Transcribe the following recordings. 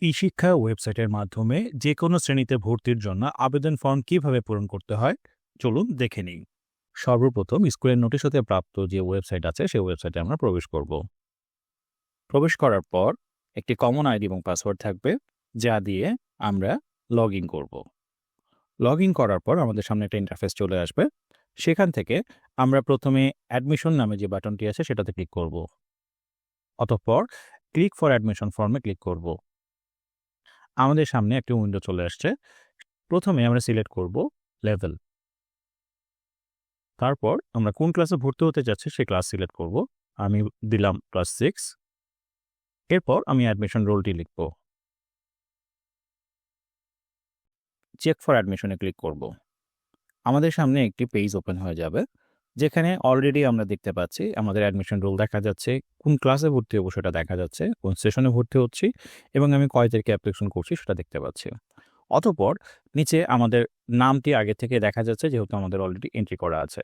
ই-শিক্ষা ওয়েবসাইটের মাধ্যমে যে কোনো শ্রেণীতে ভর্তির জন্য আবেদন ফর্ম কিভাবে পূরণ করতে হয় চলুন দেখে নিই। সর্বপ্রথম স্কুলের নোটিশ হতে প্রাপ্ত যে ওয়েবসাইট আছে সেই ওয়েবসাইটে আমরা প্রবেশ করব। প্রবেশ করার পর একটি কমন আইডি এবং পাসওয়ার্ড থাকবে, যা দিয়ে আমরা লগ ইন করব। লগ ইন করার পর আমাদের সামনে একটা ইন্টারফেস চলে আসবে। সেখান থেকে আমরা প্রথমে অ্যাডমিশন নামে যে বাটনটি আছে সেটাতে ক্লিক করব। অতঃপর ক্লিক ফর অ্যাডমিশন ফর্মে ক্লিক করব। আমাদের সামনে একটি উইন্ডো চলে আসছে। প্রথমে আমরা সিলেক্ট করব লেভেল। তারপর আমরা কোন ক্লাসে ভর্তি হতে যাচ্ছি সেই ক্লাস সিলেক্ট করব। আমি দিলাম ক্লাস 6। এরপর আমি অ্যাডমিশন রোলটি লিখব। চেক ফর অ্যাডমিশনে ক্লিক করব। আমাদের সামনে একটি পেজ ওপেন হয়ে যাবে, যেখানে অলরেডি আমরা দেখতে পাচ্ছি আমাদের অ্যাডমিশন রোল দেখা যাচ্ছে, কোন ক্লাসে ভর্তি হবো সেটা দেখা যাচ্ছে, কোন সেশনে ভর্তি হচ্ছি এবং আমি কয় তারিখে অ্যাপ্লিকেশন করছি সেটা দেখতে পাচ্ছি। অতঃপর নিচে আমাদের নামটি আগে থেকে দেখা যাচ্ছে, যেহেতু আমাদের অলরেডি এন্ট্রি করা আছে।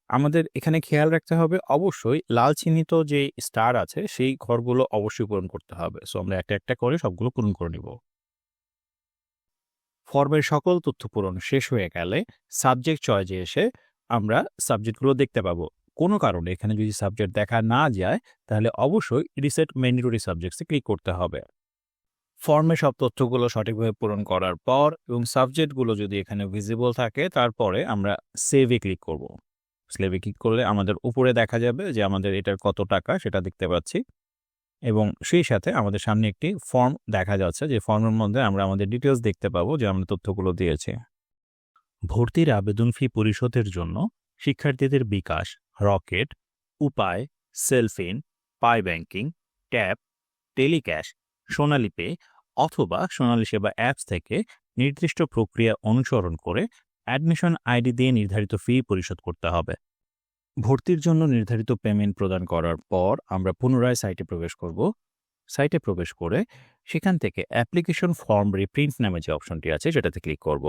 আমাদের এখানে খেয়াল রাখতে হবে, অবশ্যই লাল চিহ্নিত যে স্টার আছে সেই ঘরগুলো অবশ্যই পূরণ করতে হবে। সো আমরা একটা একটা করে সবগুলো পূরণ করে নিব। ফর্মের সকল তথ্য পূরণ শেষ হয়ে গেলে সাবজেক্ট চয়েসে এসে আমরা সাবজেক্টগুলো দেখতে পাবো। কোনো কারণে এখানে যদি সাবজেক্ট দেখা না যায়, তাহলে অবশ্যই রিসেট ম্যান্ডেটরি সাবজেক্টসে ক্লিক করতে হবে। ফর্মে সব তথ্যগুলো সঠিকভাবে পূরণ করার পর এবং সাবজেক্টগুলো যদি এখানে ভিজিবল থাকে, তারপরে আমরা সেভে ক্লিক করব। সেভে ক্লিক করলে আমাদের উপরে দেখা যাবে যে আমাদের এটার কত টাকা সেটা দেখতে পাচ্ছি, এবং সেই সাথে আমাদের সামনে একটি ফর্ম দেখা যাচ্ছে, যে ফর্মের মধ্যে আমরা আমাদের ডিটেলস দেখতে পাবো যে আমরা তথ্যগুলো দিয়েছি। ভর্তির আবেদন ফি পরিশোধের জন্য শিক্ষার্থীদের বিকাশ, রকেট, উপায়, সেলফিন, পাই ব্যাংকিং, ট্যাপ, টেলিক্যাশ, সোনালী পে অথবা সোনালী সেবা অ্যাপস থেকে নির্দিষ্ট প্রক্রিয়া অনুসরণ করে অ্যাডমিশন আইডি দিয়ে নির্ধারিত ফি পরিশোধ করতে হবে। ভর্তির জন্য নির্ধারিত পেমেন্ট প্রদান করার পর আমরা পুনরায় সাইটে প্রবেশ করব। সাইটে প্রবেশ করে সেখান থেকে অ্যাপ্লিকেশন ফর্ম রিপ্রিন্ট নামে যে অপশনটি আছে সেটাতে ক্লিক করব।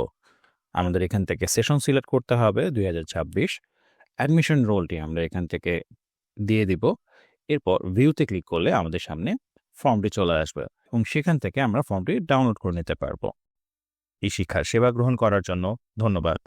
আমাদের এখান থেকে সেশন সিলেক্ট করতে হবে 2026। অ্যাডমিশন রোলটি আমরা এখান থেকে দিয়ে দিব। এরপর ভিউতে ক্লিক করলে আমাদের সামনে ফর্মটি চলে আসবে এবং সেখান থেকে আমরা ফর্মটি ডাউনলোড করে নিতে পারবো। এই শিক্ষার সেবা গ্রহণ করার জন্য ধন্যবাদ।